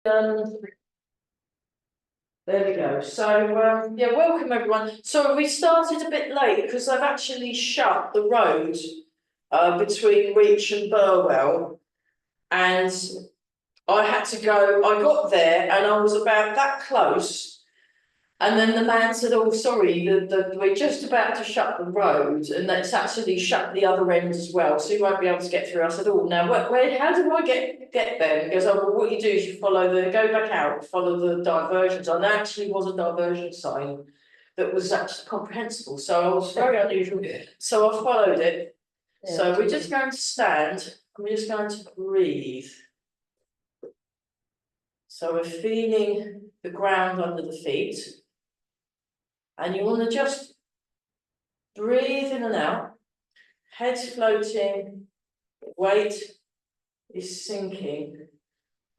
There we go. So yeah, welcome everyone. So we started a bit late because they've actually shut the road between Reach and Burwell, and I had to go. I got there and I was about that close, and then the man said, "Oh, sorry, we're just about to shut the road, and that's actually shut the other end as well, so you won't be able to get through." I said, "Oh, now where how do I get there?" And he goes, "Oh, well, what you do is you go back out, follow the diversions." And there actually was a diversion sign that was actually comprehensible, so I was very unusual. So I followed it. Yeah, so we're just going to stand, and we're just going to breathe. So we're feeling the ground under the feet. And you want to just breathe in and out, head's floating, weight is sinking.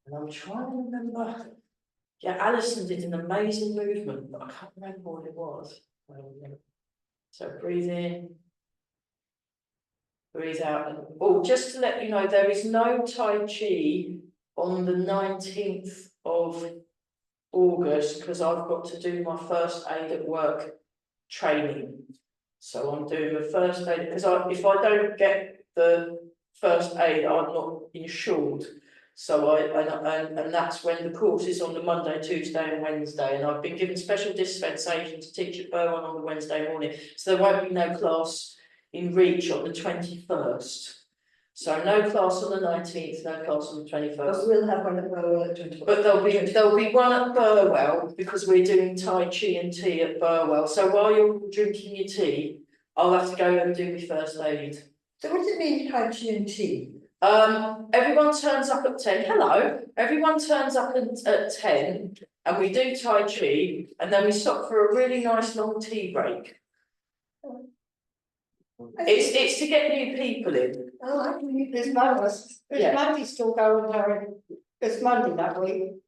And I'm trying to remember. Yeah, Alison did an amazing movement, but I can't remember what it was. So breathe in, breathe out. And, oh, just to let you know, there is no Tai Chi on the 19th of August because I've got to do my first aid at work training. So I'm doing the first aid because if I don't get the first aid, I'm not insured. So and that's when the course is on the Monday, Tuesday, and Wednesday. And I've been given special dispensation to teach at Bowen on the Wednesday morning. So there won't be no class in Reach on the 21st. So no class on the 19th, no class on the 21st. But we'll have one at Burwell at 21st. But there'll be one at Burwell because we're doing Tai Chi and tea at Burwell. So while you're drinking your tea, I'll have to go and do my first aid. So what does it mean, Tai Chi and tea? Everyone turns up at 10. Hello. Everyone turns up at 10 and we do Tai Chi and then we stop for a really nice long tea break. It's to get new people in. Oh, I think there's Monday still going there. It's Monday that week.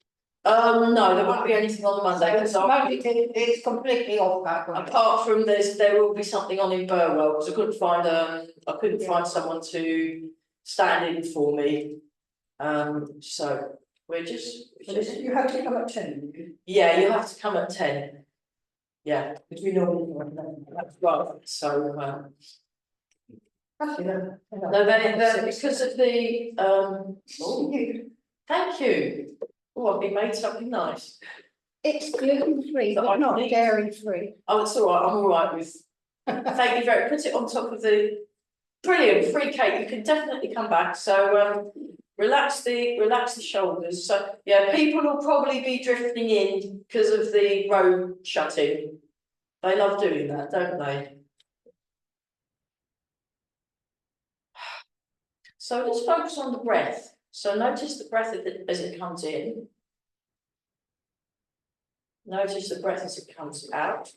No, there won't be anything on the Monday because Monday it's completely off that one. Apart from there will be something on in Burwell because I couldn't find someone to stand in for me. So we're just you have to come at 10. Yeah, you have to come at 10. Yeah, because we normally that's right. So no, because of the thank you. Oh, I've been made something nice. It's gluten-free, but not dairy-free. Oh, it's all right. I'm all right with. Thank you very much. Put it on top of the brilliant free cake. You can definitely come back. So relax the shoulders. So yeah, people will probably be drifting in because of the road shutting. They love doing that, don't they? So let's focus on the breath. So notice the breath as it comes in. Notice the breath as it comes out.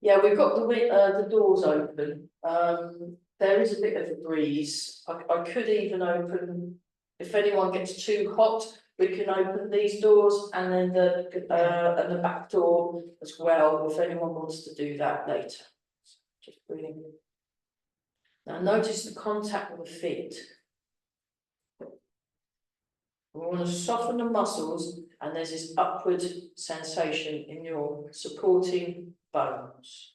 Yeah, we've got the doors open. There is a bit of a breeze. I could even open, if anyone gets too hot, we can open these doors and then the back door as well, if anyone wants to do that later. Just breathing. Now notice the contact with the feet. We want to soften the muscles and there's this upward sensation in your supporting bones.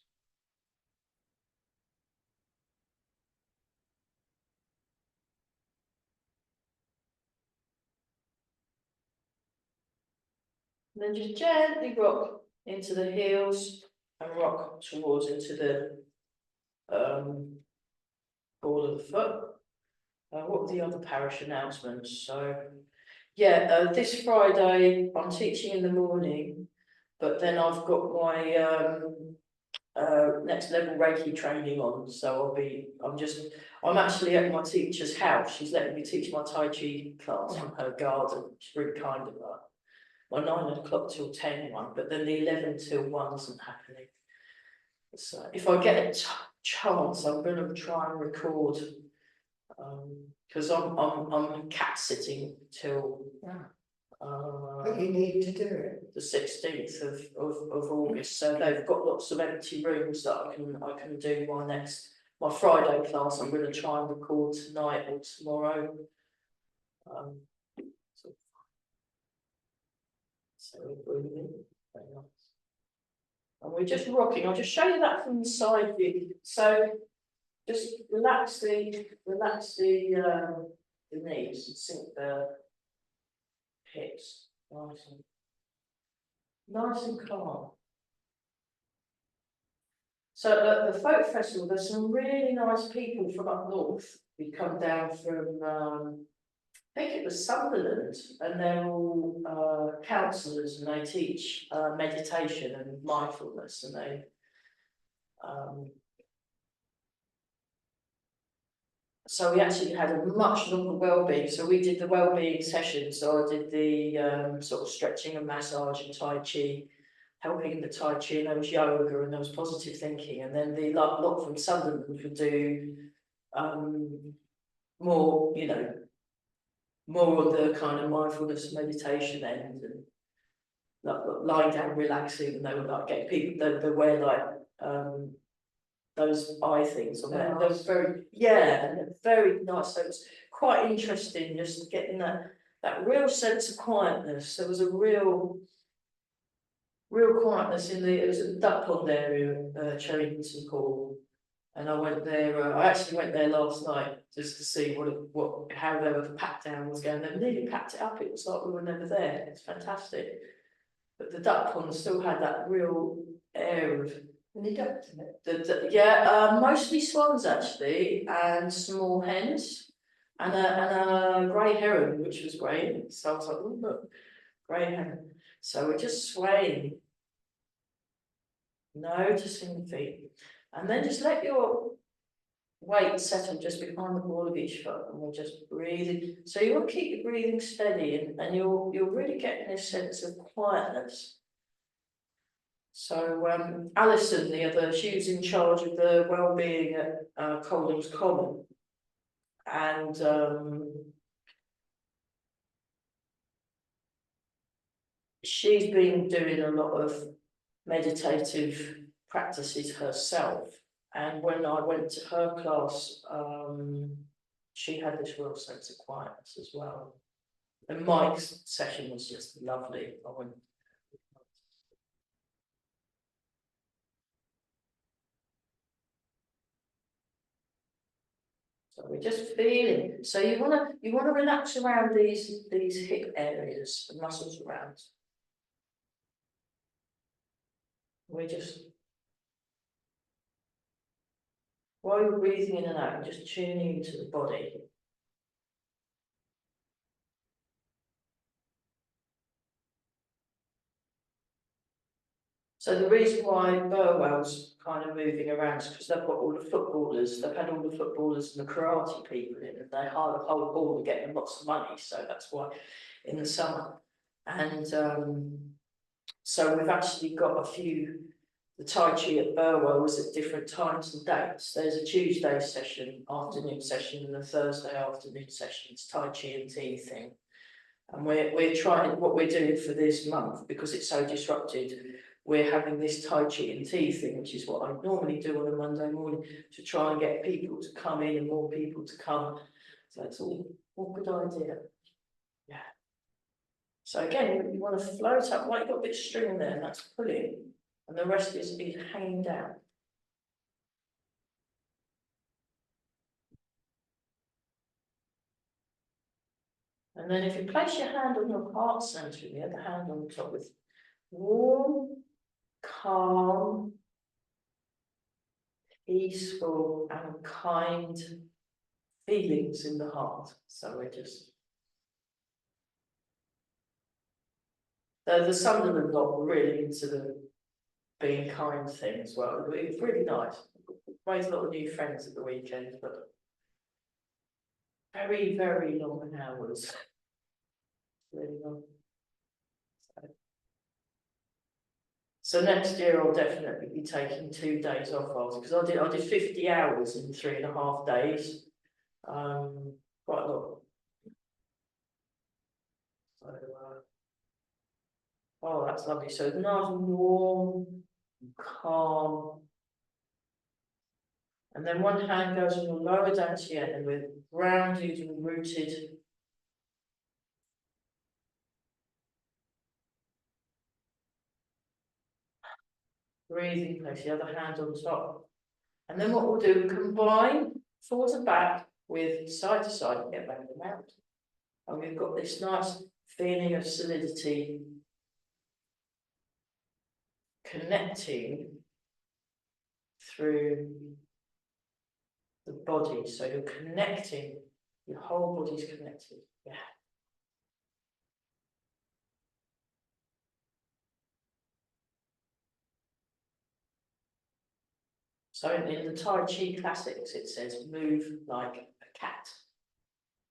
And then just gently rock into the heels and rock towards into the ball of the foot. What were the other parish announcements? So yeah, this Friday I'm teaching in the morning, but then I've got my next level Reiki training on. So I'm actually at my teacher's house. She's letting me teach my Tai Chi class from her garden. She's really kind of her. My 9 o'clock till 10 one, but then the 11 till 1 isn't happening. So if I get a chance, I'm going to try and record because I'm cat sitting till but you need to do it the 16th of August. So they've got lots of empty rooms that I can do my next my Friday class, I'm going to try and record tonight or tomorrow. So we're breathing, very nice. And we're just rocking. I'll just show you that from the side view. So just relax the knees and sink the hips. Nice and calm. So at the folk festival, there's some really nice people from up north who come down from I think it was Sunderland, and they're all counsellors, and they teach meditation and mindfulness, and they so we actually had a much longer well-being. So we did the well-being session. So I did the sort of stretching and massage and Tai Chi, helping the Tai Chi, and there was yoga and there was positive thinking. And then the lot from Sunderland would do more, you know, more on the kind of mindfulness meditation end and like lying down, relaxing. And they would like get people, they wear like those eye things on there. They were very, yeah, and very nice. So it was quite interesting just getting that real sense of quietness. There was a real quietness in it was a duck pond area, Cherrington Hall. And I went there, I actually went there last night just to see how the pack down was going. They nearly packed it up, it was like we were never there. It's fantastic. But the duck pond still had that real air of any ducks in it? Yeah, mostly swans actually, and small hens, and a grey heron, which was great. So I was like, oh look, grey heron. So we're just swaying. Noticing the feet. And then just let your weight settle just behind the ball of each foot, and we're just breathing. So you want to keep your breathing steady, and you're really getting this sense of quietness. So Alison, she was in charge of the well-being at Coldham's Common, and she's been doing a lot of meditative practices herself. And when I went to her class, she had this real sense of quietness as well. And Mike's session was just lovely. So we're just feeling. So you wanna relax around these hip areas, the muscles around. We're just, while you're breathing in and out, just tuning into the body. So the reason why Burwell's kind of moving around is because they've got all the footballers, they've had all the footballers and the karate people in, and they hire the whole hall to get them lots of money, so that's why in the summer. And so we've actually got a few, the Tai Chi at Burwell was at different times and dates. There's a Tuesday session, afternoon session, and a Thursday afternoon session. It's Tai Chi and tea thing. And we're trying, what we're doing for this month, because it's so disrupted, we're having this Tai Chi and tea thing, which is what I normally do on a Monday morning, to try and get people to come in and more people to come. So it's all good idea. Yeah. So again, you want to float up, like you've got a bit of string there, and that's pulling, and the rest is hanging down. And then if you place your hand on your heart center and the other hand on top with warm, calm, peaceful and kind feelings in the heart. So we're just the Sunderland lot were really into the being kind thing as well. It was really nice. Made a lot of new friends at the weekend, but very, very long hours. Really long. So next year I'll definitely be taking 2 days off because I did 50 hours in 3.5 days. Quite a lot. So, oh, that's lovely. So nice and warm, calm, And then one hand goes on the lower dantian and we're grounded and rooted. Breathing, place the other hand on top. And then what we'll do, combine forward and back with side to side and get back and out. And we've got this nice feeling of solidity connecting through the body. So you're connecting, your whole body's connected. Yeah. So in the Tai Chi classics, it says move like a cat.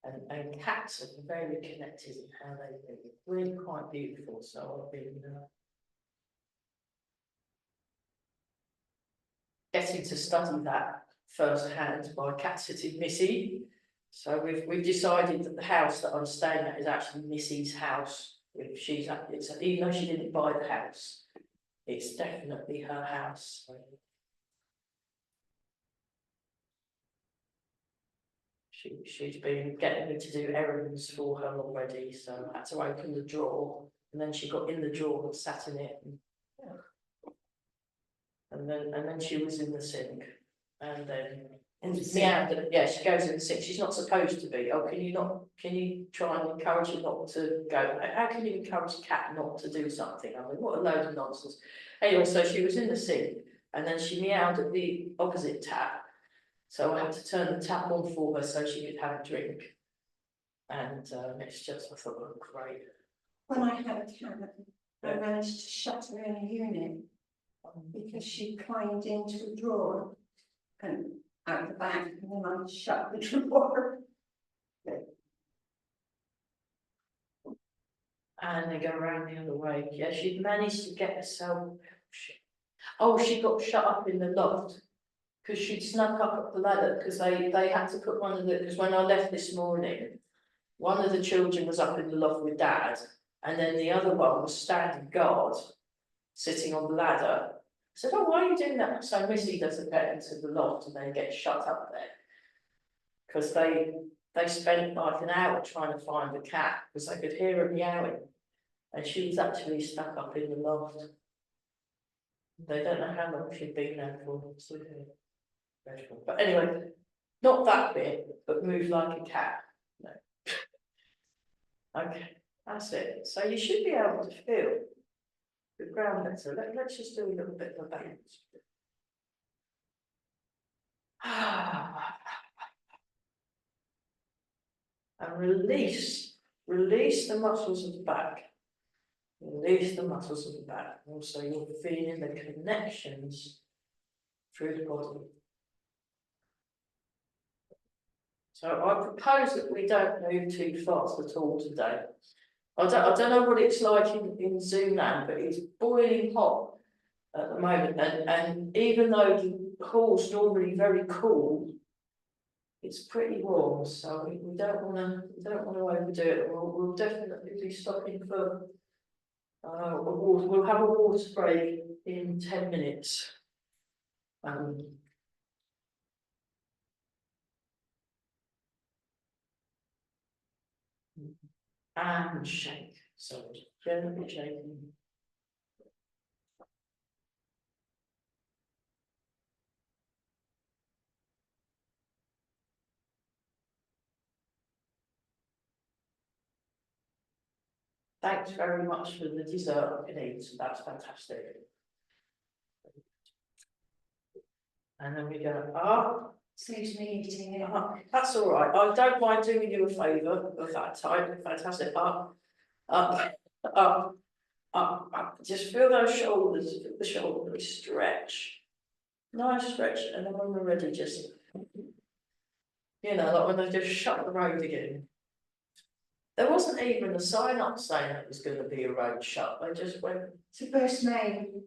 And cats are very connected in how they move. Really quite beautiful. So I've been getting to study that firsthand by cat sitting Missy. So we've decided that the house that I'm staying at is actually Missy's house. She's at, even though she didn't buy the house, it's definitely her house. So she's been getting me to do errands for her already, so I had to open the drawer, and then she got in the drawer and sat in it, and, yeah. and then she was in the sink, and then yeah, she goes in the sink. She's not supposed to be. Oh, can you try and encourage her not to go? How can you encourage a cat not to do something? I mean, what a load of nonsense. Anyway, so she was in the sink, and then she meowed at the opposite tap. So I had to turn the tap on for her so she could have a drink. And it's just, I thought, oh, great. When I had a cat, I managed to shut her in a unit because she climbed into a drawer and out the back, and then I shut the drawer. And they go around the other way. Yeah, she managed to get herself. Oh, she got shut up in the loft. Because she'd snuck up the ladder, because they had to put one of the, because when I left this morning, one of the children was up in the loft with Dad, and then the other one was standing guard, sitting on the ladder. I said, oh, why are you doing that? So Missy doesn't get into the loft and then get shut up there. Because they spent like an hour trying to find the cat, because they could hear her meowing, and she was actually stuck up in the loft. They don't know how long she'd been there for. But anyway, not that bit, but move like a cat. No. Okay, that's it. So you should be able to feel the ground better. Let's just do a little bit of a balance. And release the muscles of the back. Release the muscles of the back. Also, you're feeling the connections through the body. So I propose that we don't move too fast at all today. I don't know what it's like in Zoom land, but it's boiling hot at the moment. And even though the hall's normally very cool, it's pretty warm. So we don't want to overdo it. We'll definitely be stopping for we'll have a water break in 10 minutes. And shake. So gently shaking. Thanks very much for the dessert I can eat. That's fantastic. And then we go up. Saves me eating it. That's all right. I don't mind doing you a favour of that type. Fantastic. Up, up, up, up, up. Just feel those shoulders. Feel the shoulders stretch. Nice stretch. And then when we're ready, just, you know, like when they just shut the road again. There wasn't even a sign up saying it was going to be a road shut. They just went. It's a first name.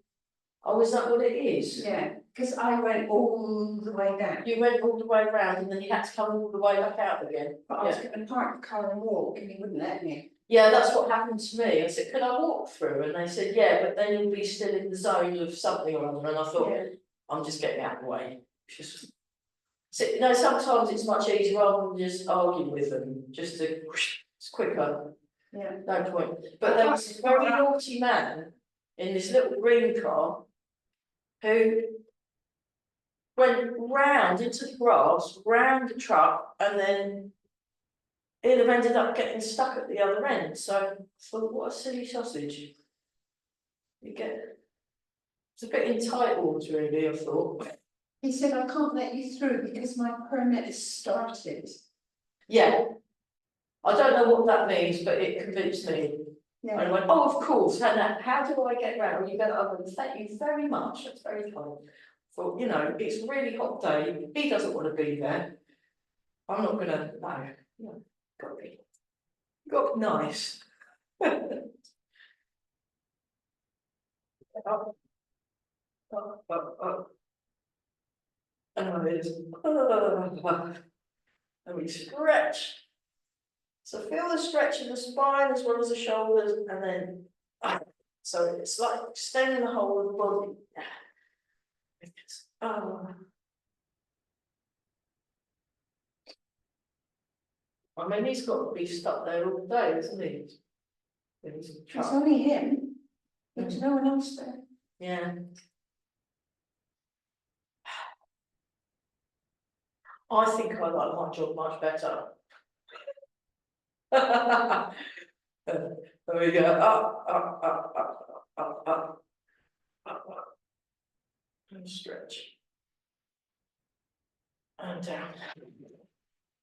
Oh, is that what it is? Yeah, because I went all the way down. You went all the way around and then you had to come all the way back out again. But I was going to park the car and walk, and he wouldn't let me. Yeah, that's what happened to me. I said, can I walk through? And they said, yeah, but then you'll be still in the zone of something or other. And I thought, yeah. I'm just getting out of the way. Just So, you know, sometimes it's much easier rather than just argue with them, just to, it's quicker, Yeah. no point. But there was this very naughty man in this little green car who went round into the grass, round the truck, and then he'd have ended up getting stuck at the other end. So I thought, what a silly sausage. You get, it's a bit entitled, really, I thought. He said, I can't let you through because my permit is started. Yeah. I don't know what that means, but it convinced me. And I went, oh, of course, and how do I get round? You go, oh, thank you very much, that's very kind. Thought, you know, it's a really hot day, he doesn't want to be there. I'm not gonna, no, no, got to be nice. Up, up, up, up. And it is, and we stretch. So feel the stretch in the spine as well as the shoulders, and then so it's like extending the whole of the body. I mean, he's got to be stuck there all day, isn't he? It's only him. There's no one else there. Yeah. I think I like my job much better. There we go, up, up, up, up, up, up, up, up, and stretch. And down.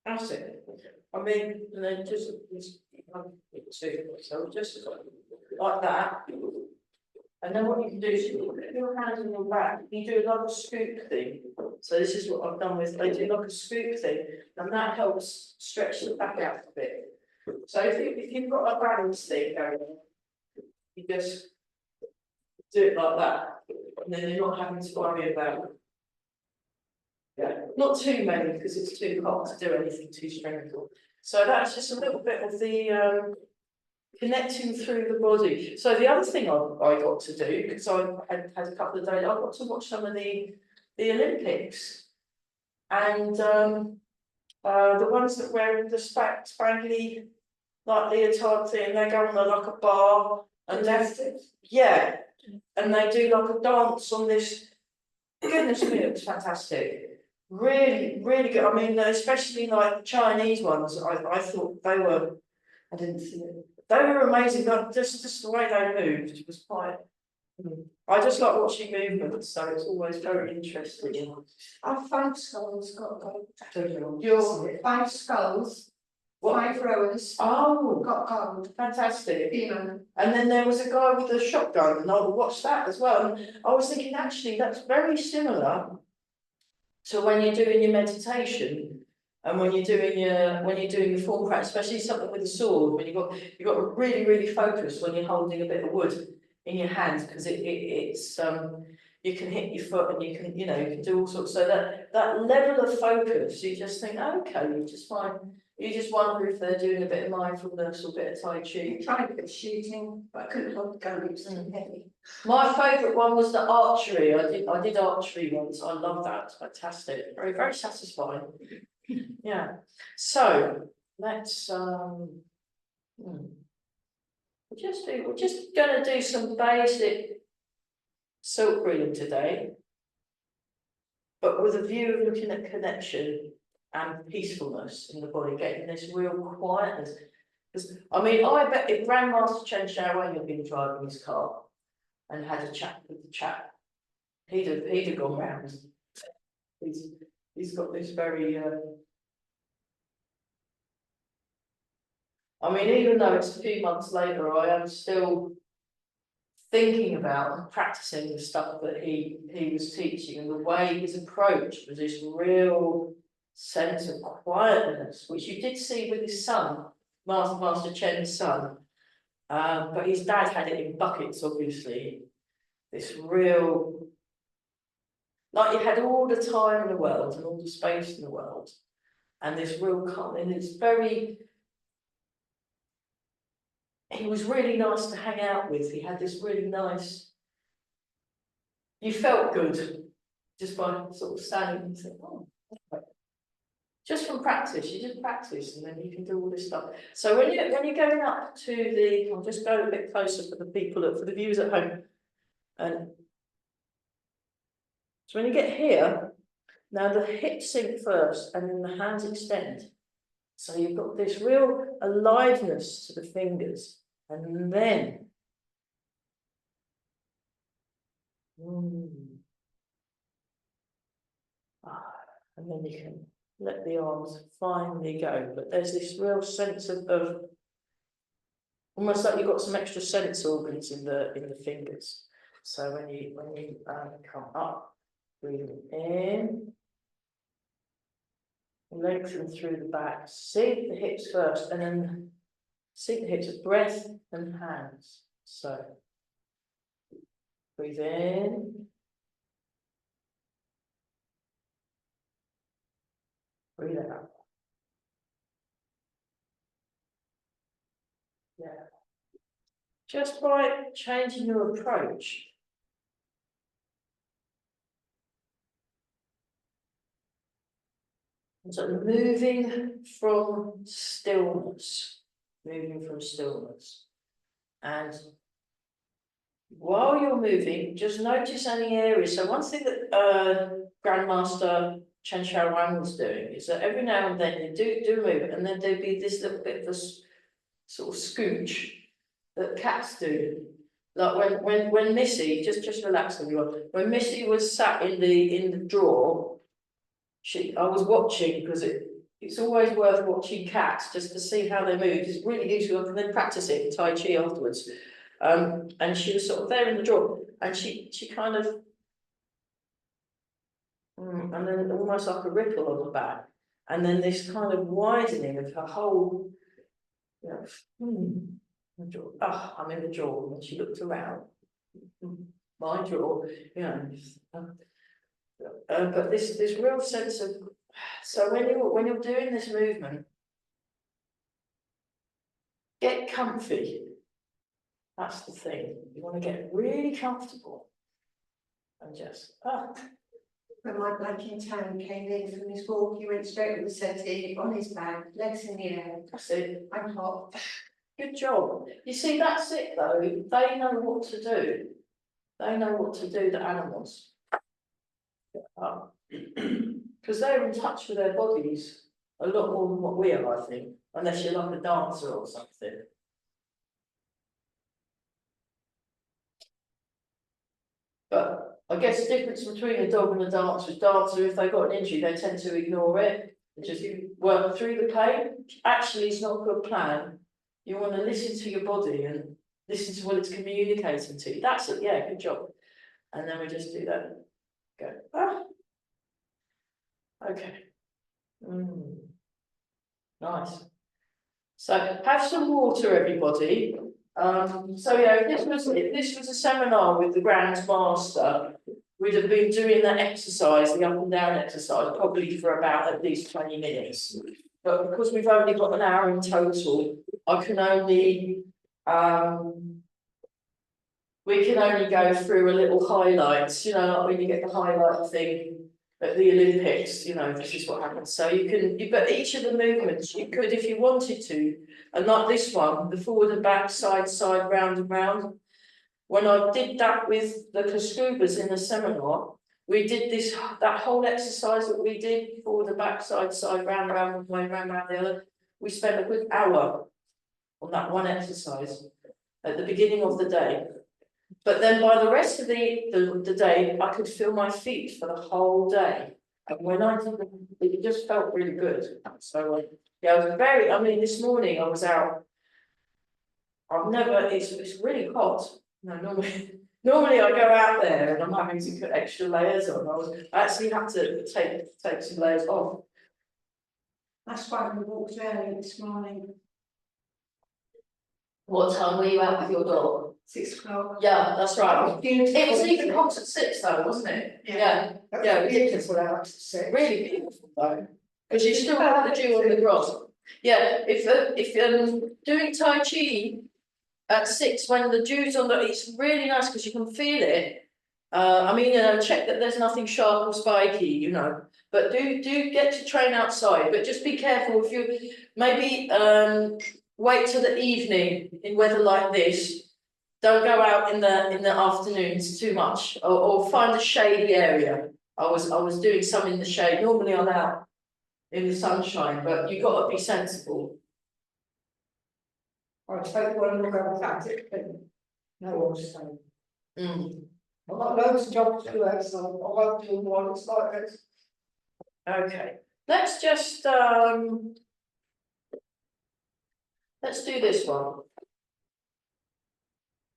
That's it. I mean, and then just so just like that. And then what you can do is you put your hands on your back, you do like a scoop thing. So this is what I've done with, I do like a scoop thing, and that helps stretch the back out a bit. So if you've got a balance thing going on, you just do it like that, and then you're not having to worry about. Yeah, not too many because it's too hot to do anything too strengthful. So that's just a little bit of the connecting through the body. So the other thing I got to do, because I had a couple of days, I got to watch some of the Olympics, and the ones that wear the spangly like leotard thing, they go on like a bar and yeah, and they do like a dance on this. Goodness me, it was fantastic. Really, really good. I mean, especially like the Chinese ones, I thought they were, I didn't see it. They were amazing, but just the way they moved was quite. I just like watching movements, so it's always very interesting. Our 5 skulls got gold. Your 5 skulls, what? 5 rowers Oh, got gold. fantastic. Yeah. And then there was a guy with a shotgun, and I watched that as well. And I was thinking, actually, that's very similar to when you're doing your meditation. And when you're doing your form practice, especially something with a sword, when you've got to really, really focus when you're holding a bit of wood in your hand, because it's you can hit your foot and you can you can do all sorts. So that level of focus, you just think, okay, you just wonder if they're doing a bit of mindfulness or a bit of Tai Chi. I tried a bit of shooting, but I couldn't hold the gun, it was too heavy. My favourite one was the archery. I did archery once. I love that. It's fantastic. Very, very satisfying. Yeah. So let's we're just gonna do some basic silk breathing today, but with a view of looking at connection and peacefulness in the body, getting this real quietness. Because I mean, I bet if Grandmaster Chen had been driving his car and had a chat with the chap, he'd have gone round. He's got this very I mean, even though it's a few months later, I am still thinking about and practicing the stuff that he was teaching, and the way his approach was this real sense of quietness, which you did see with his son, Master Chen's son. But his dad had it in buckets, obviously. This real, like you had all the time in the world and all the space in the world, and this real calm, and it's very. He was really nice to hang out with. He had this really nice. You felt good just by sort of standing and saying, "Oh, okay." just from practice, you just practice and then you can do all this stuff. So when you're going up to the, I'll just go a bit closer for the people, for the viewers at home. And so when you get here, now the hips sink first and then the hands extend. So you've got this real aliveness to the fingers. And then and then you can let the arms finally go. But there's this real sense of almost like you've got some extra sense organs in the fingers. So when you come up, breathing in, lengthen through the back, sink the hips first, and then sink the hips with breath and hands. So breathe in, breathe out. Yeah. Just by changing your approach. So moving from stillness, and while you're moving, just notice any areas. So one thing that Grandmaster Chen was doing is that every now and then you do move, and then there'd be this little bit of a sort of scooch that cats do. Like when Missy, just relax everyone. When Missy was sat in the drawer, I was watching because it's always worth watching cats just to see how they move. It's really useful. I can then practice it in Tai Chi afterwards. And she was sort of there in the drawer, and she kind of, and then almost like a ripple on the back, and then this kind of widening of her whole, you know, I'm in the drawer, and she looked around, my drawer, you know. But this real sense of, so when you're doing this movement, get comfy. That's the thing. You want to get really comfortable and just When my black in town came in from his walk, he went straight to the settee on his back, legs in the air. That's it. I'm hot. Good job. You see, that's it though. They know what to do. They know what to do, the animals. Because they're in touch with their bodies a lot more than what we are, I think. Unless you're like a dancer or something. But I guess the difference between a dog and a dancer is if they've got an injury, they tend to ignore it and just work through the pain. Actually, it's not a good plan. You want to listen to your body and listen to what it's communicating to you. That's it, yeah, good job. And then we just do that. Go. Okay. Nice. So have some water, everybody. So yeah, if this was a seminar with the Grand Master, we'd have been doing that exercise, the up and down exercise, probably for about at least 20 minutes. But because we've only got an hour in total, I can only we can only go through a little highlights, you know, like when you get the highlight thing at the Olympics, you know, this is what happens. So you can, but each of the movements you could, if you wanted to, and like this one, the forward and back, side, round and round. When I did that with the Kascubas in the seminar, we did that whole exercise that we did, forward and back, side, round, one way, round, the other. We spent a good hour on that one exercise at the beginning of the day. But then by the rest of the day, I could feel my feet for the whole day. And when I did it, just felt really good. So yeah, I was I mean, this morning I was out. It's really hot. No, normally I go out there and I'm having to put extra layers on. I actually had to take some layers off. That's why we walked early this morning. What time were you out with your dog? 6 o'clock. Yeah, that's right. It was even hot at 6 though, wasn't it? Yeah. Yeah, Beautiful out at 6. Really beautiful though. Because you still have the dew on the grass. Yeah, if doing Tai Chi at 6 when the dew's on it's really nice because you can feel it. I mean, check that there's nothing sharp or spiky, you know. But do get to train outside, but just be careful if you, maybe, wait till the evening in weather like this. Don't go out in the afternoons too much, or find a shady area. I was doing some in the shade, normally I'm out in the sunshine, but you've got to be sensible. I'll take one look at it, but no one's saying. I've got loads of jobs to do, so I won't do one, it's like this. Okay, let's just, let's do this one.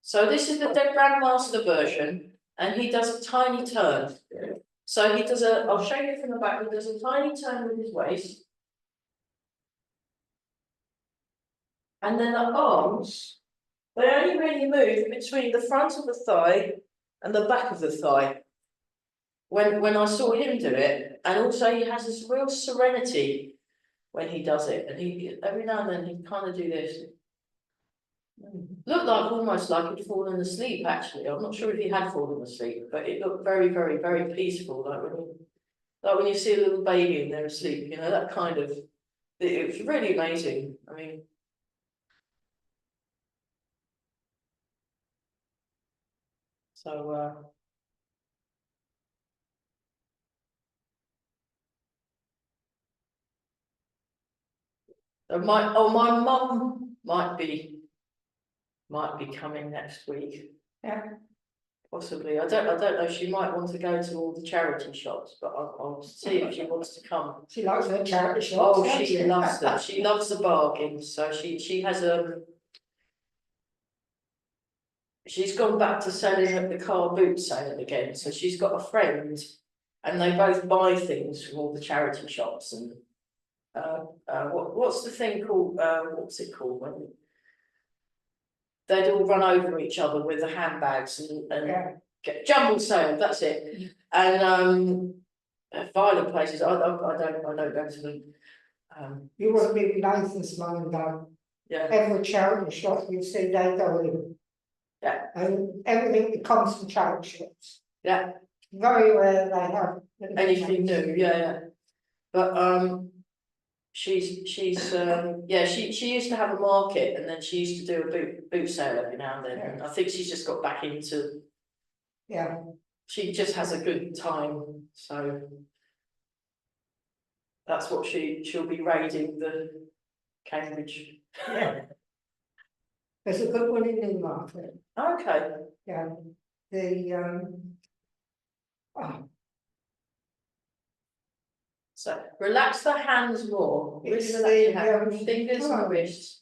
So this is the Dead Grandmaster version, and he does a tiny turn. So he does I'll show you from the back, he does a tiny turn with his waist. And then the arms, they only really move between the front of the thigh and the back of the thigh. When I saw him do it, and also he has this real serenity when he does it, and he every now and then he kind of do this. Looked like almost like he'd fallen asleep. Actually, I'm not sure if he had fallen asleep, but it looked very, very, very peaceful. Like when you see a little baby and they're asleep, you know, that kind of. It was really amazing. I mean. So. My mum might be coming next week. Yeah. Possibly. I don't know. She might want to go to all the charity shops, but I'll see if she wants to come. She likes her charity shops. Oh, she loves them. She loves the bargains. So she has she's gone back to selling at the car boot sale again. So she's got a friend, and they both buy things from all the charity shops. And what's the thing called? What's it called when they'd all run over each other with the handbags and get jumble sale? That's it. And violent places. I don't go to them. You want to be Nathan's mum and dad. Yeah. Every charity shop you see, they go in. Yeah. And everything that comes from charity shops. Yeah. Very rare they have Anything new, yeah. But she's yeah, she used to have a market, and then she used to do a boot sale every now and then. And I think she's just got back into. Yeah. She just has a good time, so that's what she'll be raiding the Cambridge. Yeah. There's a good one in Newmarket. Okay. Yeah. The So relax the hands more. Really It's relax the, your hands, fingers and oh. wrists.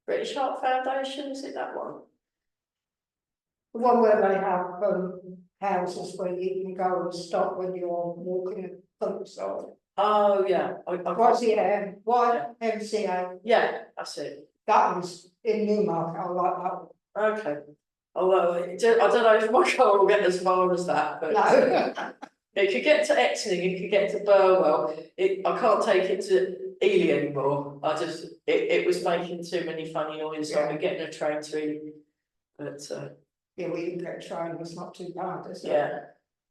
British Heart Foundation, is it that one? the one where they have houses where you can go and stop when you're walking at countryside. Oh yeah. What's it? YMCA. Yeah, that's it. That was in Newmarket. I like that one. Okay. Although I don't know if my car will get as far as that, but No. it could get to Exning, it could get to Burwell. I can't take it to Ely anymore. It was making too many funny noises. I've been getting a train to Ely, but Yeah, we can get a train. It's not too bad, is it? yeah.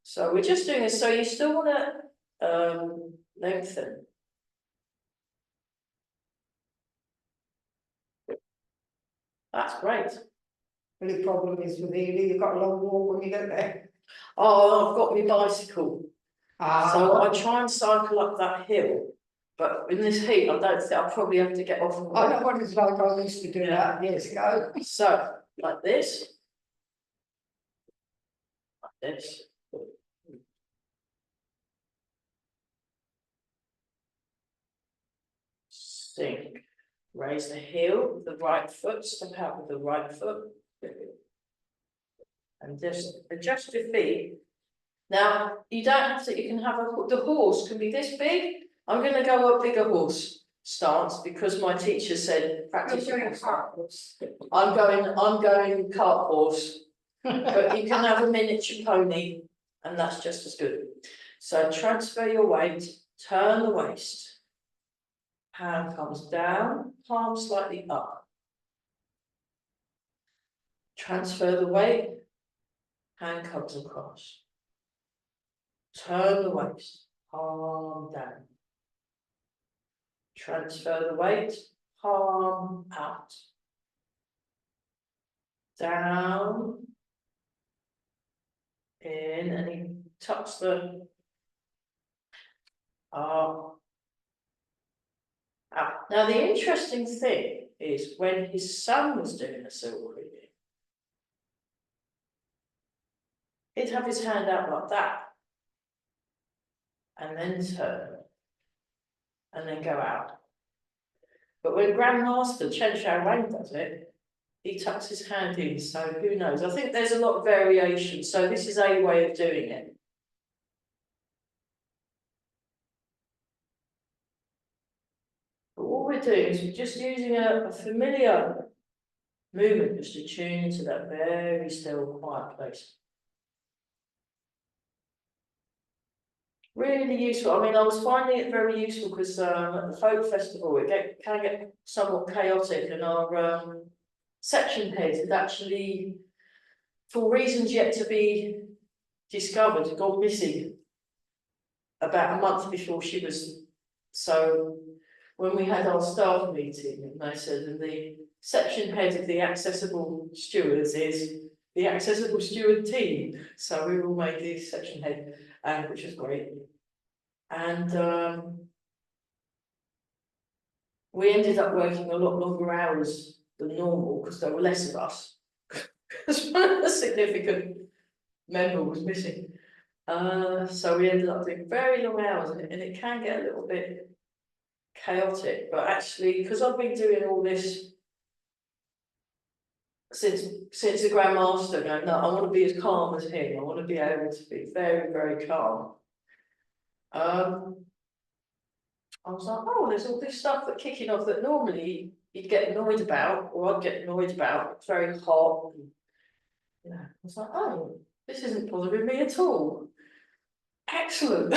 So we're just doing this. So you still want to lengthen. That's great. The only problem is with Ely, you've got a long walk when you get there. Oh, I've got my bicycle. Ah. So I try and cycle up that hill, but in this heat, I don't think I'll probably have to get off. I know what it's like. I used to do that years ago. So like this, like this. Sink. Raise the heel with the right foot. Step out with the right foot, and just adjust your feet. Now you don't have to. You can have the horse can be this big. I'm going to go a bigger horse stance because my teacher said practice your horse. I'm going cart horse, but you can have a miniature pony, and that's just as good. So transfer your weight, turn the waist. Hand comes down, palm slightly up. Transfer the weight, hand comes across. turn the waist, palm down. Transfer the weight, palm out. Down. In, and he tucks the arm out. Now the interesting thing is when his son was doing a silk reading, he'd have his hand out like that, and then turn, and then go out. But when Grandmaster Chen Wang does it, he tucks his hand in, so who knows? I think there's a lot of variation, so this is a way of doing it. But what we're doing is we're just using a familiar movement just to tune into that very still, quiet place. Really useful. I mean, I was finding it very useful because at the folk festival it can get somewhat chaotic, and our section head had actually, for reasons yet to be discovered, gone missing about a month before she was. So when we had our staff meeting, and they said, and the section head of the accessible stewards is the accessible steward team. So we all made the section head, which was great. And we ended up working a lot longer hours than normal because there were less of us. Because one of the significant member was missing. So we ended up doing very long hours, and it can get a little bit chaotic. But actually, because I've been doing all this since the Grandmaster, going, no, I want to be as calm as him. I want to be able to be very, very calm. I was like, oh, there's all this stuff that kicking off that normally you'd get annoyed about, or I'd get annoyed about. It's very hot. And, you know, I was like, oh, this isn't bothering me at all. Excellent.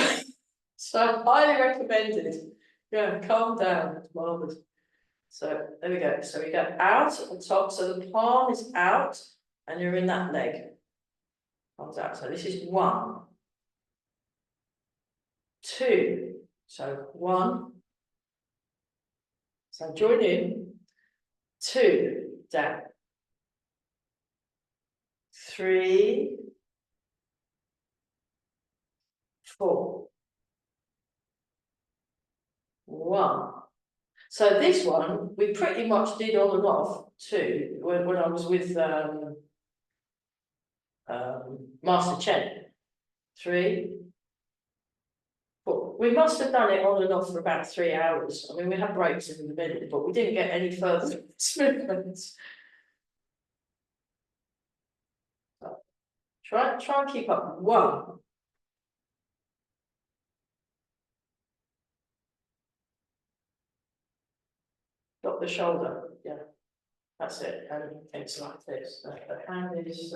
So highly recommended. Yeah, calm down. It's marvelous. So there we go. So we go out at the top. So the palm is out, and you're in that leg. Palms out. So this is 1, 2. So 1. So join in. 2, down. 3, 4. 1. So this one we pretty much did on and off too when I was with Master Chen. 3, 4. We must have done it on and off for about 3 hours. I mean, we had breaks in the middle, but we didn't get any further movements. So try and keep up. 1. Drop the shoulder. Yeah, that's it. And it's like this. The hand is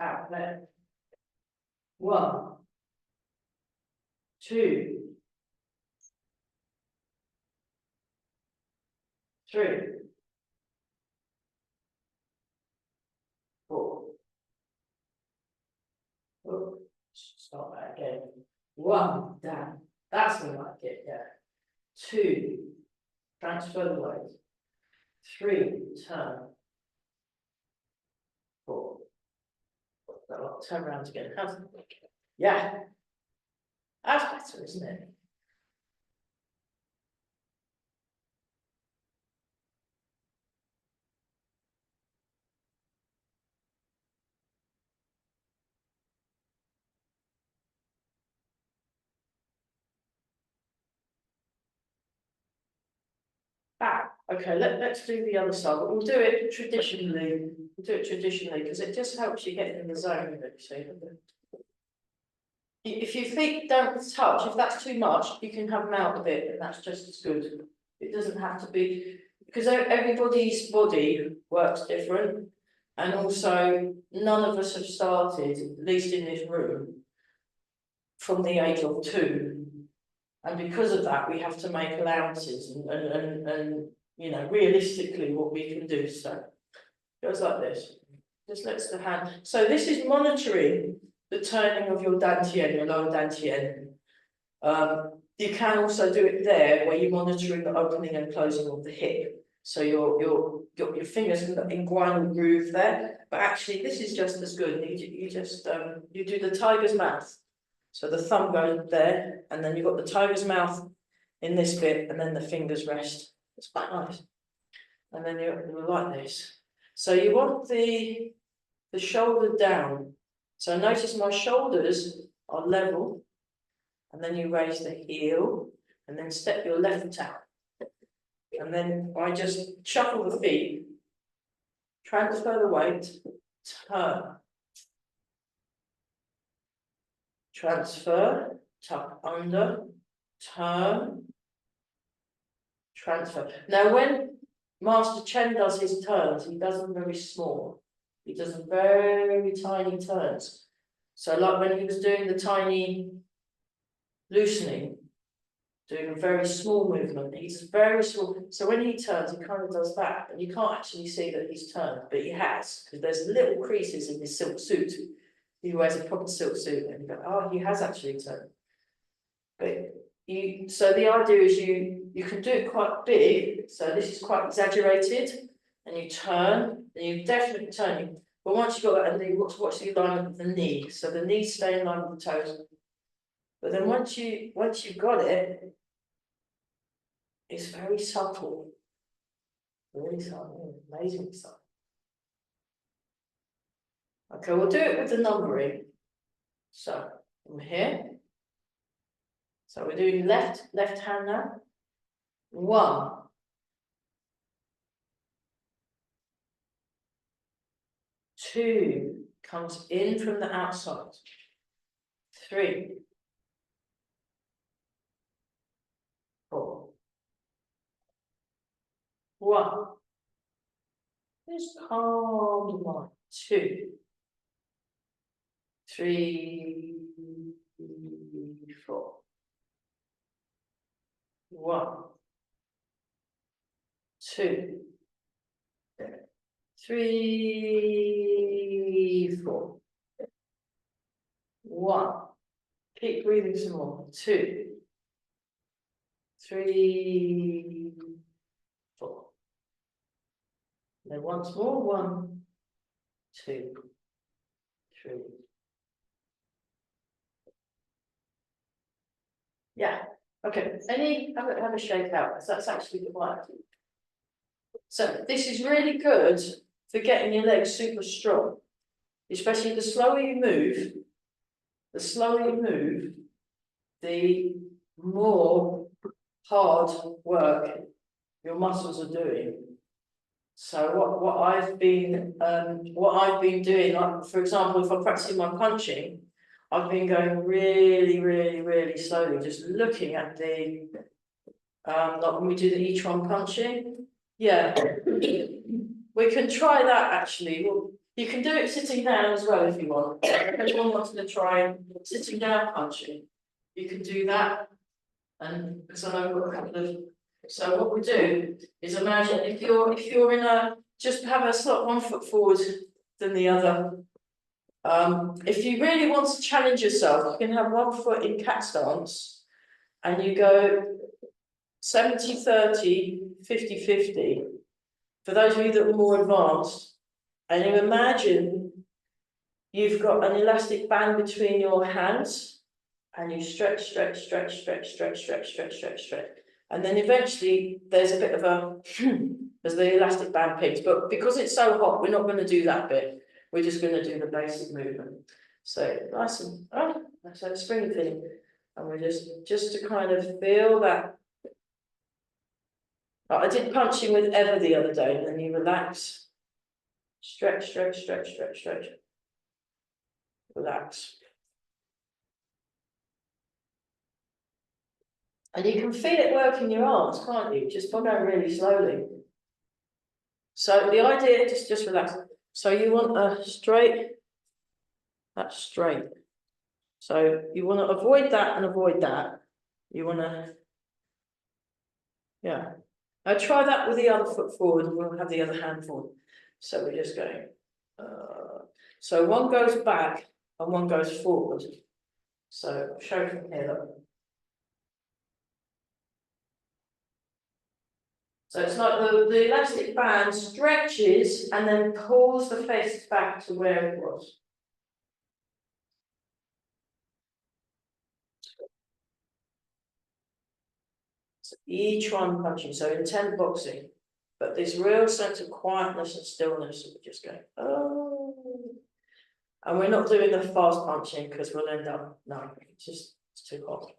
out there. 1, 2, 3, 4. Oh, start that again. 1, down. That's more like it, yeah. 2, transfer the weight. 3, turn. 4. Turn around again. How's it look? Yeah. That's better, isn't it? Okay, let's do the other side, but we'll do it traditionally. We'll do it traditionally because it just helps you get in the zone of it, see. If your feet don't touch, if that's too much, you can have them out a bit, and that's just as good. It doesn't have to be, because everybody's body works different, and also none of us have started, at least in this room, from the age of 2, and because of that, we have to make allowances and you know, realistically what we can do. So it goes like this. Just lets the hand. So this is monitoring the turning of your dantian, your lower dantian. You can also do it there where you're monitoring the opening and closing of the hip. So your fingers in the inguinal groove there, but actually this is just as good. You just you do the tiger's mouth. So the thumb goes there, and then you've got the tiger's mouth in this bit, and then the fingers rest. It's quite nice. And then you're like this. So you want the shoulder down. So notice my shoulders are level, and then you raise the heel, and then step your left out. And then I just shuffle the feet, transfer the weight, turn. Transfer, tuck under, turn, transfer. Now when Master Chen does his turns, he does them very small. He does very tiny turns. So like when he was doing the tiny loosening, doing a very small movement, he's very small. So when he turns, he kind of does that, and you can't actually see that he's turned, but he has, because there's little creases in his silk suit. He wears a proper silk suit, and you go, oh, he has actually turned. But so the idea is you can do it quite big, so this is quite exaggerated, and you turn, and you definitely turn. But once you've got that, and then watch the alignment of the knee, so the knees stay in line with the toes. But then once you've got it, it's very subtle, really subtle, amazing subtle. Okay, we'll do it with the numbering. So from here. So we're doing left hand now. 1. 2 comes in from the outside. 3. 4. 1. Just calm the mind. 2. 3. 4. 1. 2. 3. 4. 1. Keep breathing some more. 2. 3. 4. And then once more. 1, 2, 3. Yeah. Okay. Have a shake out, because that's actually quite. So this is really good for getting your legs super strong, especially the slower you move, the more hard work your muscles are doing. So what I've been doing, like for example, if I'm practicing my punching, I've been going really slowly, just looking at the like when we do the each one punching. Yeah, we can try that actually. Well, you can do it sitting down as well if you want. If anyone wants to try sitting down punching, you can do that. And because I know we've got a couple of. So what we do is imagine if you're in a, just have a slot 1 foot forward than the other. If you really want to challenge yourself, you can have 1 foot in cat stance, and you go 70-30, 50-50. For those of you that are more advanced, and you imagine you've got an elastic band between your hands, and you stretch. And then eventually there's a bit of a, as the elastic band picks, but because it's so hot, we're not going to do that bit. We're just going to do the basic movement. So nice and, so spring feeling. And we're just to kind of feel that. I did punching with Ever the other day, and then you relax. Stretch. Relax. And you can feel it working your arms, can't you? Just by going really slowly. So the idea is just relax. So you want a straight, that's straight. So you want to avoid that and avoid that. You want to, yeah. Now try that with the other foot forward, and we'll have the other hand forward. So we're just going. So one goes back and one goes forward. So I'll show from here, look. So it's like the elastic band stretches and then pulls the face back to where it was. So each one punching, so intense boxing, but this real sense of quietness and stillness, we're just going, oh. And we're not doing the fast punching because we'll end up, no, it's too hot.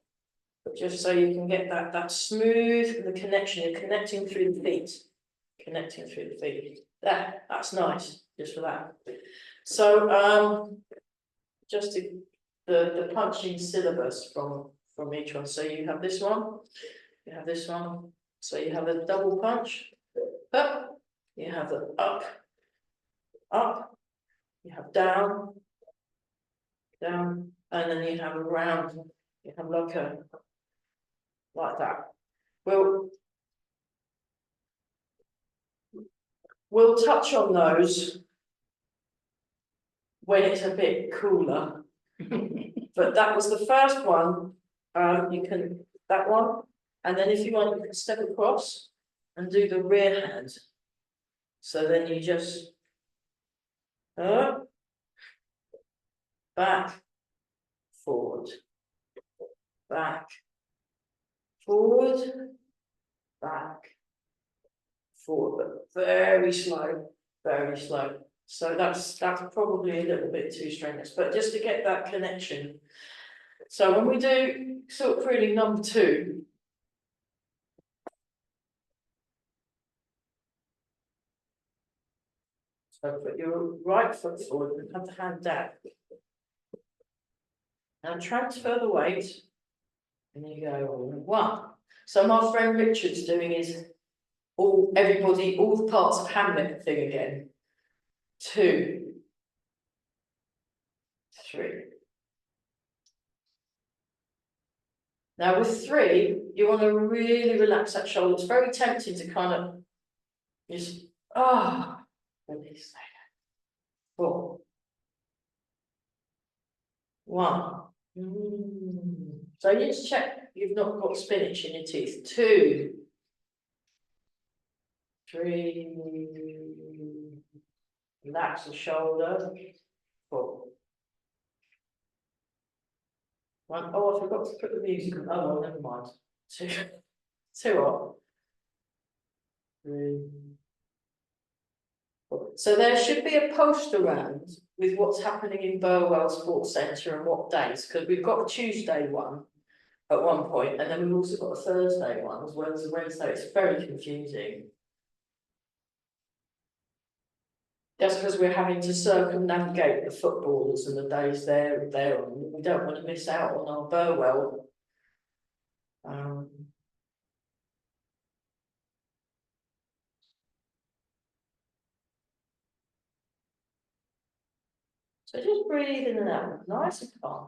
But just so you can get that smooth, the connection, you're connecting through the feet. Connecting through the feet. That's nice, just for that. So just the punching syllabus from each one. So you have this one, you have this one. So you have a double punch, up, you have the up, up, you have down, down, and then you have a round, you have like that. We'll touch on those when it's a bit cooler. But that was the first one. You can, that one, and then if you want, you can step across and do the rear hand. So then you just back, forward, back, forward, back, forward, but very slow, very slow. So that's probably a little bit too strenuous, but just to get that connection. So when we do silk pruning number 2, so put your right foot forward and have the hand down. Now transfer the weight, and you go 1. So my friend Richard's doing his all the parts of Hamlet thing again. 2, 3. Now with 3, you want to really relax that shoulder. It's very tempting to kind of just release. 4, 1. So you just check you've not got spinach in your teeth. 2, 3. Relax the shoulder. 4. 1. Oh, I forgot to put the music on. Oh, well, never mind. 2. 2 up. 3. 4. So there should be a post around with what's happening in Burwell Sports Centre and what days, because we've got a Tuesday one at one point, and then we've also got a Thursday one as well as a Wednesday. It's very confusing. Just because we're having to circumnavigate the footballers and the days they're on, we don't want to miss out on our Burwell. So just breathe in and out, nice and calm.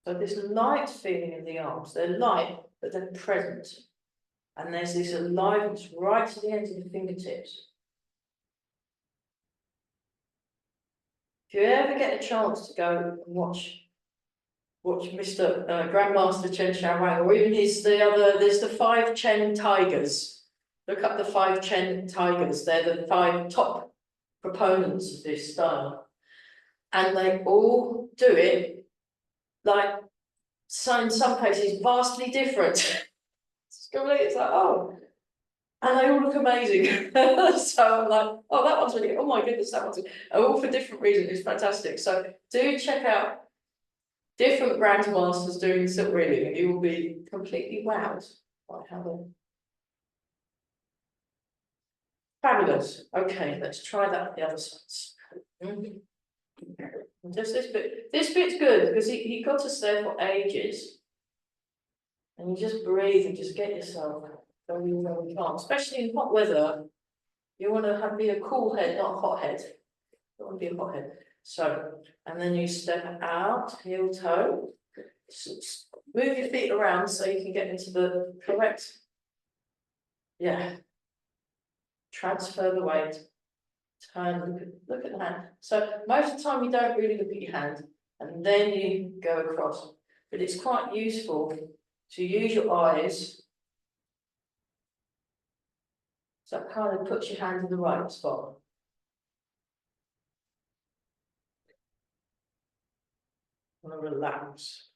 So this light feeling in the arms, they're light, but they're present. And there's this aliveness right to the ends of the fingertips. If you ever get a chance to go and watch Mr. Grandmaster Chen Xiaowang, or even there's the 5 Chen Tigers. Look up the 5 Chen Tigers. They're the 5 top proponents of this style. And they all do it like, so in some cases, vastly different. It's like, oh, and they all look amazing. So I'm like, oh, that one's really, oh my goodness, that one's all for different reasons. It's fantastic. So do check out different grandmasters doing silk reeling, and you will be completely wowed by how they. Fabulous. Okay, let's try that on the other sides. Just this bit. This bit's good because he got us there for ages. And you just breathe and just get yourself very, very calm, especially in hot weather. You want to be a cool head, not a hot head. You don't want to be a hot head. So, and then you step out, heel toe. Move your feet around so you can get into the correct. Yeah. Transfer the weight. Turn, look at the hand. So most of the time you don't really look at your hand and then you go across. But it's quite useful to use your eyes. So that kind of puts your hand in the right spot. And relax.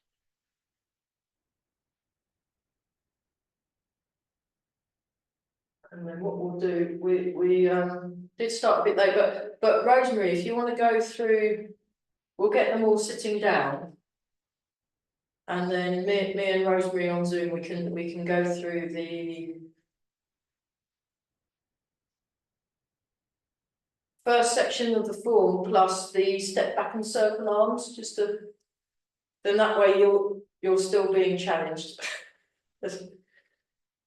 And then what we'll do, we did start a bit late, but Rosemary, if you want to go through, we'll get them all sitting down. And then me and Rosemary on Zoom, we can go through the first section of the form plus the step back and circle arms, just to, then that way you're still being challenged.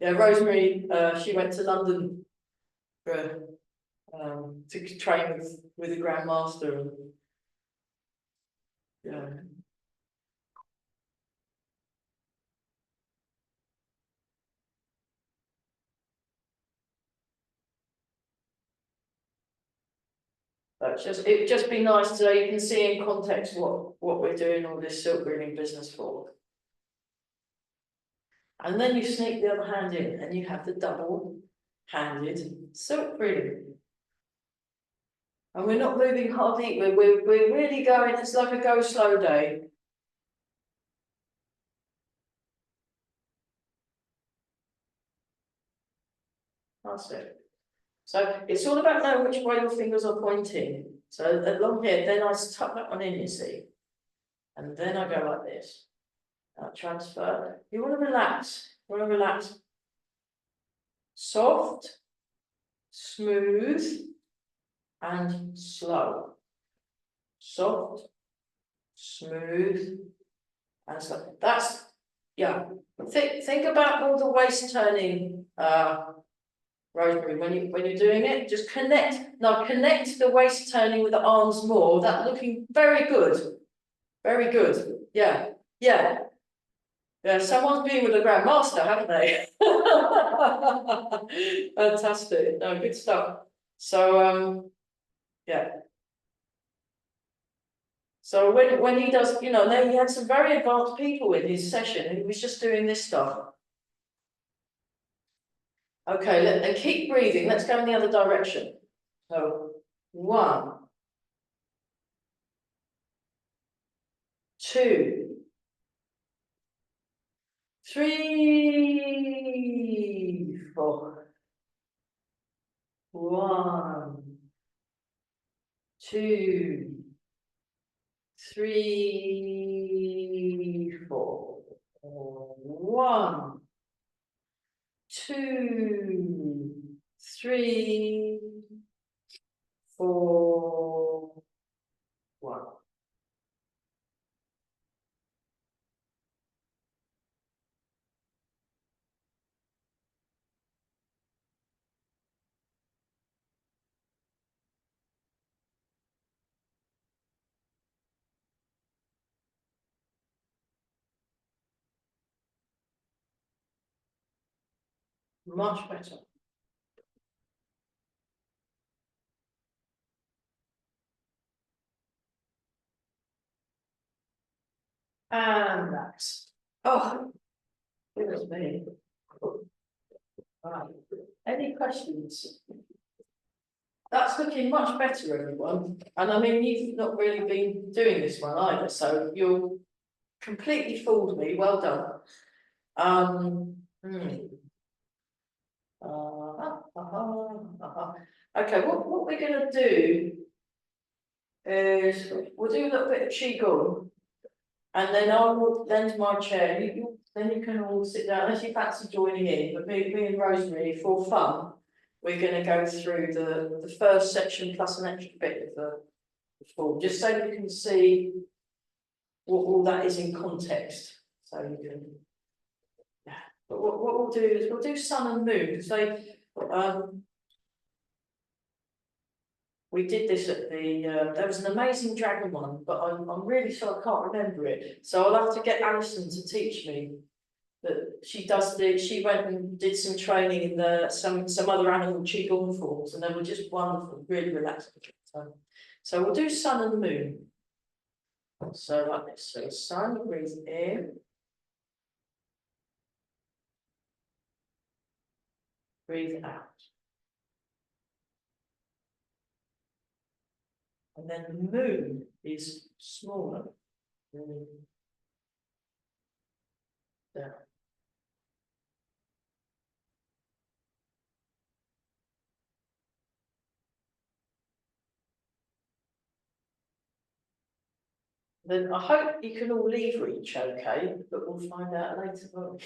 Yeah, Rosemary, she went to London for to train with a grandmaster, and yeah. But it'd just be nice so you can see in context what we're doing all this silk reeling business for. And then you sneak the other hand in and you have the double-handed silk reeling. And we're not moving hardly, we're really going, it's like a go slow day. That's it. So it's all about knowing which way your fingers are pointing. So along here, then I tuck that one in, you see. And then I go like this. Transfer. You want to relax. You want to relax. Soft, smooth, and slow. Soft, smooth, and slow. That's, yeah. Think about all the waist turning, Rosemary, when you're doing it, just connect. Now connect the waist turning with the arms more. That looking very good. Very good. Yeah. Yeah. Yeah, someone's been with a grandmaster, haven't they? Fantastic. No, good stuff. So yeah. So when he does, you know, then he had some very advanced people in his session, and he was just doing this stuff. Okay, and keep breathing. Let's go in the other direction. So 1, 2, 3, 4. 1, 2, 3, 4. 1, 2, 3, 4, 1. Much better. And relax. Oh, goodness me. Right. Any questions? That's looking much better, everyone. And I mean, you've not really been doing this one either, so you're completely fooled me. Well done. Okay, what we're going to do is we'll do a little bit of qigong, and then I will lend my chair. Then you can all sit down unless you fancy joining in. But me and Rosemary, for fun, we're going to go through the first section plus an extra bit of the form, just so you can see what all that is in context. So you can, yeah. But what we'll do is we'll do sun and moon, because they We did this at the, there was an amazing dragon one, but I'm really sorry I can't remember it. So I'll have to get Alison to teach me. But she went and did some training in some other animal qigong forms, and they were just wonderful, really relaxing. So we'll do sun and moon. So like this, so sun, breathe in. Breathe out. And then the moon is smaller. Down. Then I hope you can all leave reach okay, but we'll find out later on.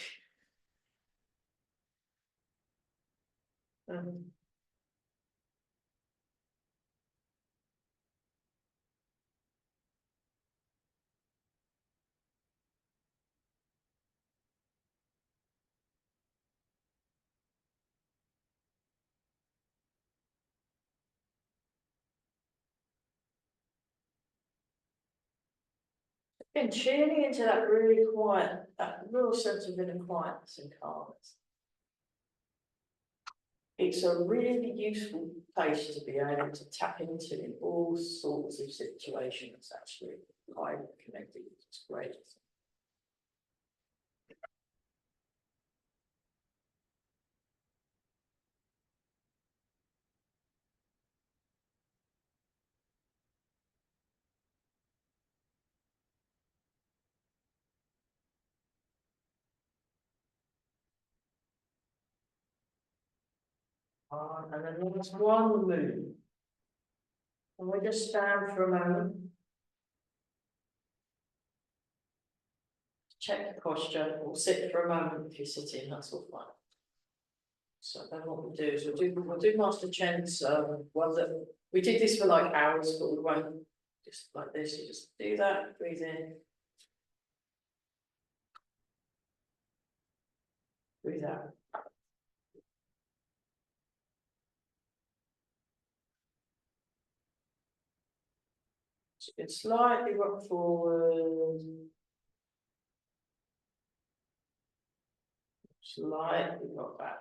Again, tuning into that really quiet, that real sense of inner quietness and calmness. It's a really useful place to be able to tap into in all sorts of situations, actually. I'm connected, it's great. And then there's one moon. And we just stand for a moment. Check the posture, or sit for a moment if you're sitting, that's all fine. So then what we do is we'll do Master Chen's one that we did this for like hours, but we won't just like this, you just do that, breathe in. Breathe out. So you can slightly rock forward. Slightly rock back.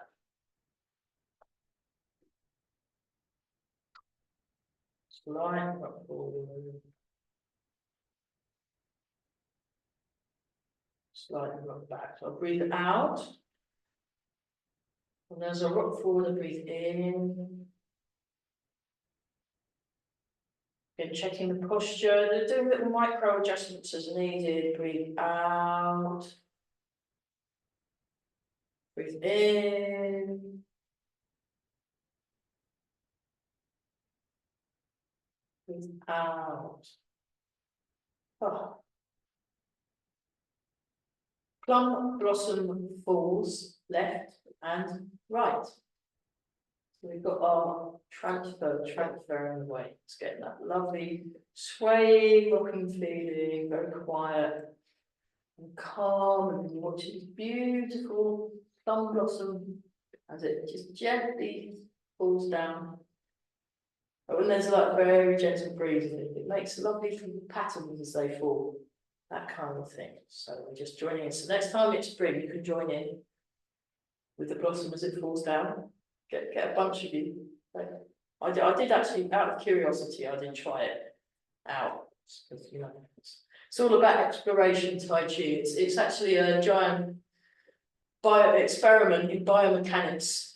Slightly rock forward. Slightly rock back. So I'll breathe out. And as I rock forward, I breathe in. Again, checking the posture, they're doing little micro adjustments as needed. Breathe out. Breathe in. Breathe out. Oh. Plum blossom falls left and right. So we've got our transfer in the way. It's getting that lovely sway, rocking feeling, very quiet and calm, and watching this beautiful plum blossom as it just gently falls down. But when there's like very gentle breeze, it makes lovely patterns as they fall, that kind of thing. So we're just joining in. So next time it's spring, you can join in with the blossom as it falls down. Get a bunch of you. I did actually, out of curiosity, I did try it out because you know it's all about exploration Tai Chi. It's actually a giant experiment in biomechanics,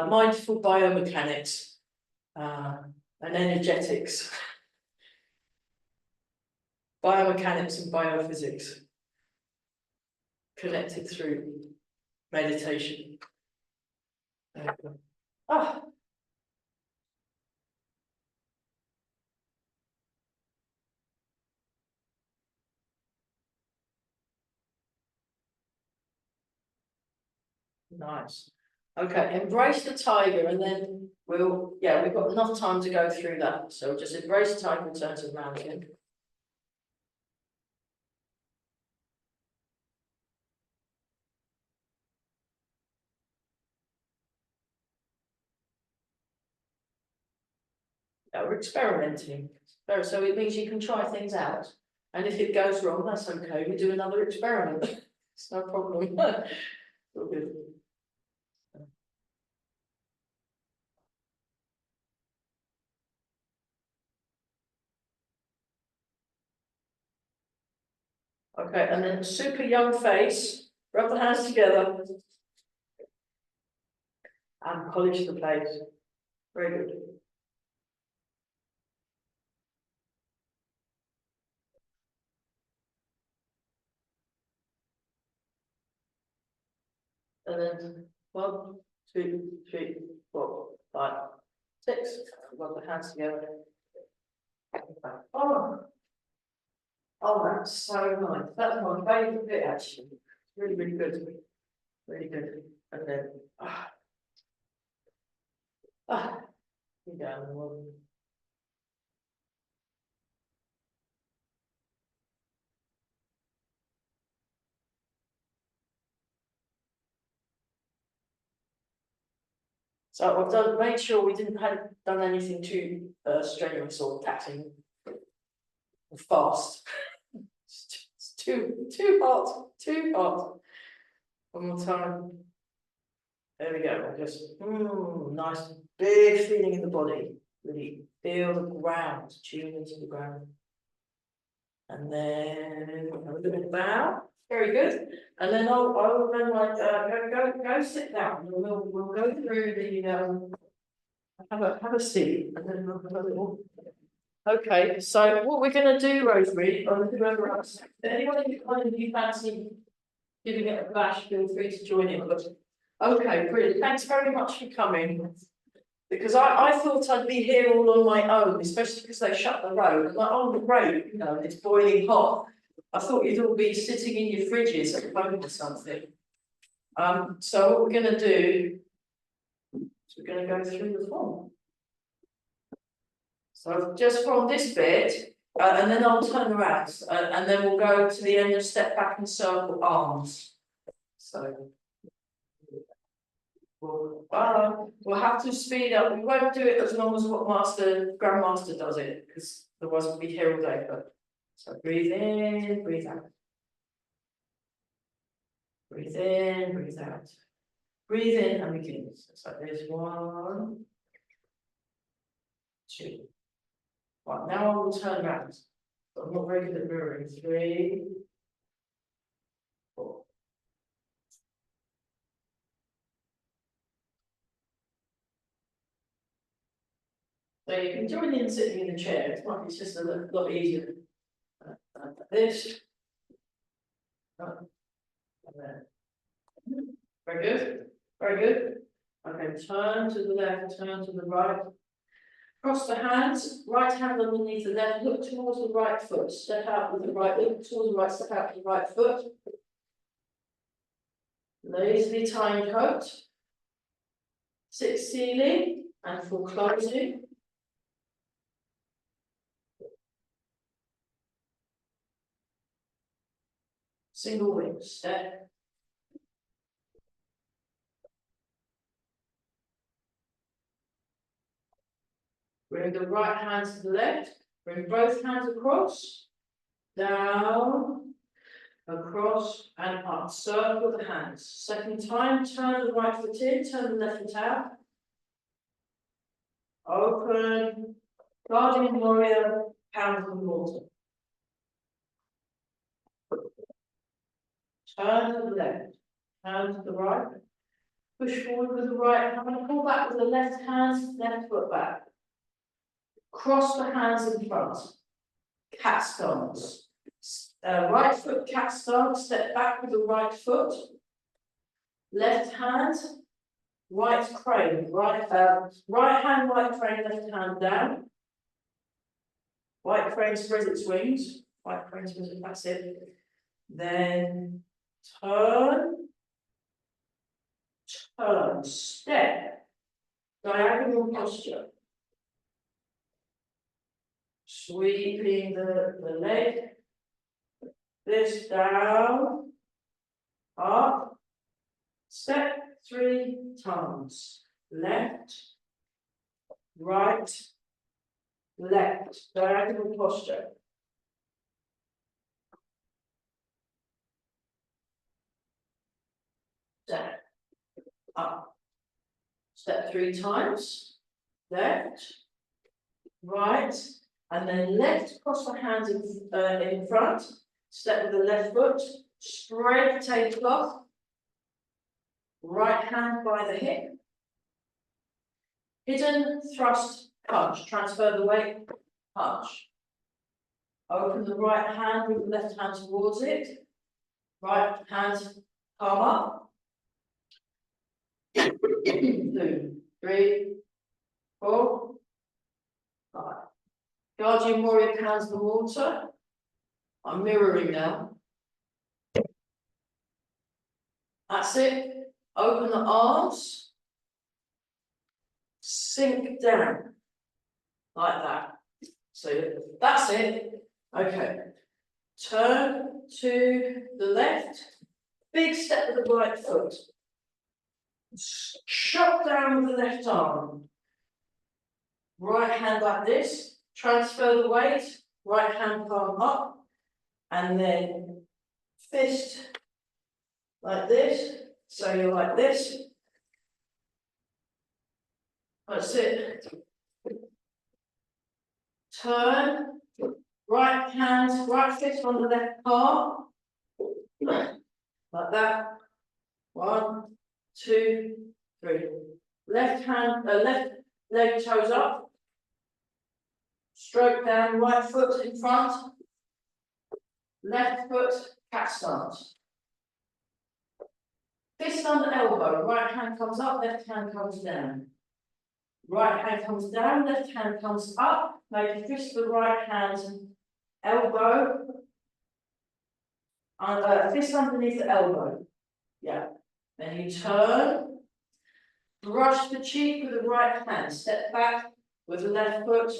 mindful biomechanics, and energetics, biomechanics and biophysics connected through meditation. Ah. Nice. Okay, embrace the tiger, and then we've got enough time to go through that. So just embrace the tiger in terms of mountain. we're experimenting. So it means you can try things out. And if it goes wrong, that's okay. We do another experiment. It's no problem. All good. Okay, and then super young face. Rub the hands together. And polish the place. Very good. And then 1, 2, 3, 4, 5, 6. Rub the hands together. Oh, that's so nice. That's my favourite bit actually. Really, really good. Really good. And then you down one. So I've made sure we didn't have done anything too strenuous or taxing or fast. It's too hot, too hot. One more time. There we go. Just nice big feeling in the body. Really feel the ground, tune into the ground. And then have a little bow. Very good. And then I will then like go sit down. We'll go through the have a seat and then we'll have a little. Okay, so what we're going to do, Rosemary, or whoever else, anyone of you fancy giving it a bash, feel free to join in. But okay, brilliant. Thanks very much for coming. Because I thought I'd be here all on my own, especially because they shut the road. I'm like, oh, the road, you know, it's boiling hot. I thought you'd all be sitting in your fridges at home or something. So what we're going to do is we're going to go through the form. So just from this bit, and then I'll turn around, and then we'll go to the end of step back and circle arms. So we'll have to speed up. We won't do it as long as what Grandmaster does it, because otherwise we'll be here all day. But so breathe in, breathe out. Breathe in, breathe out. Breathe in and begin. So it's like this. 1, 2. Right, now I will turn around. But I'm not very good at mirroring. 3, 4. So you can join in sitting in the chair. It's just a lot easier. This. Very good. Very good. Okay, turn to the left, turn to the right. Cross the hands, right hand underneath the left, look towards the right foot, step out with the right, look towards the right, step out with the right foot. Lazily tying coat. Sit sealing and for closing. Single wing, step. Bring the right hand to the left, bring both hands across, down, across and up. Circle the hands. Second time, turn the right foot in, turn the left foot out. Open, guardian warrior, pound the water. Turn to the left, turn to the right. Push forward with the right. I'm going to pull back with the left hand, left foot back. Cross the hands in front. Cat stance. Right foot cat stance, step back with the right foot. Left hand, right crane. Right hand, right crane, left hand down. Right crane spreads its wings. Right crane spreads it, that's it. Then turn, turn, step. Diagonal posture. Sweeping the leg. This down, up, step 3 times. Left, right, left, diagonal posture. Down, up. Step 3 times, left, right, and then left across the hands in front, step with the left foot, spread the tablecloth, right hand by the hip, hidden thrust punch, transfer the weight, punch. Open the right hand with the left hand towards it, right hand palm up. 2, 3, 4, 5. Guardian warrior pounds the water. I'm mirroring now. That's it. Open the arms. Sink down. Like that. So that's it. Okay. Turn to the left. Big step with the right foot. Shut down with the left arm. Right hand like this. Transfer the weight. Right hand palm up. And then fist like this. So you're like this. That's it. Turn. Right hand, right fist on the left palm. Like that. 1, 2, 3. Left hand, left leg toes up. Stroke down, right foot in front. Left foot, cat stance. Fist under elbow, right hand comes up, left hand comes down. Right hand comes down, left hand comes up. Make a fist the right hand, elbow. And fist underneath the elbow. Yeah. Then you turn. Brush the cheek with the right hand. Step back with the left foot.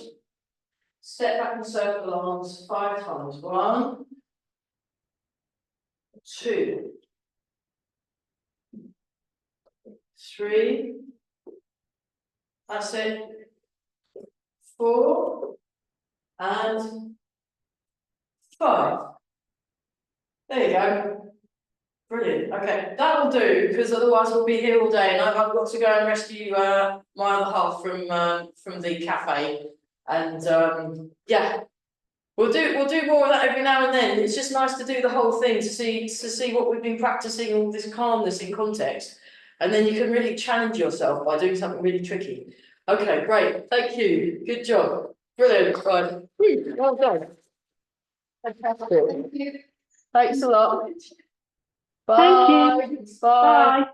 Step back and circle arms 5 times. 1, 2, 3. That's it. 4 and 5. There you go. Brilliant. Okay, that will do, because otherwise we'll be here all day, and I've got to go and rescue my other half from the cafe. And yeah, we'll do more of that every now and then. It's just nice to do the whole thing to see what we've been practicing, all this calmness in context, and then you can really challenge yourself by doing something really tricky. Okay, great. Thank you. Good job. Brilliant. Right. Well done. Fantastic. Thank you. Thanks a lot. Thank you. Bye. Bye.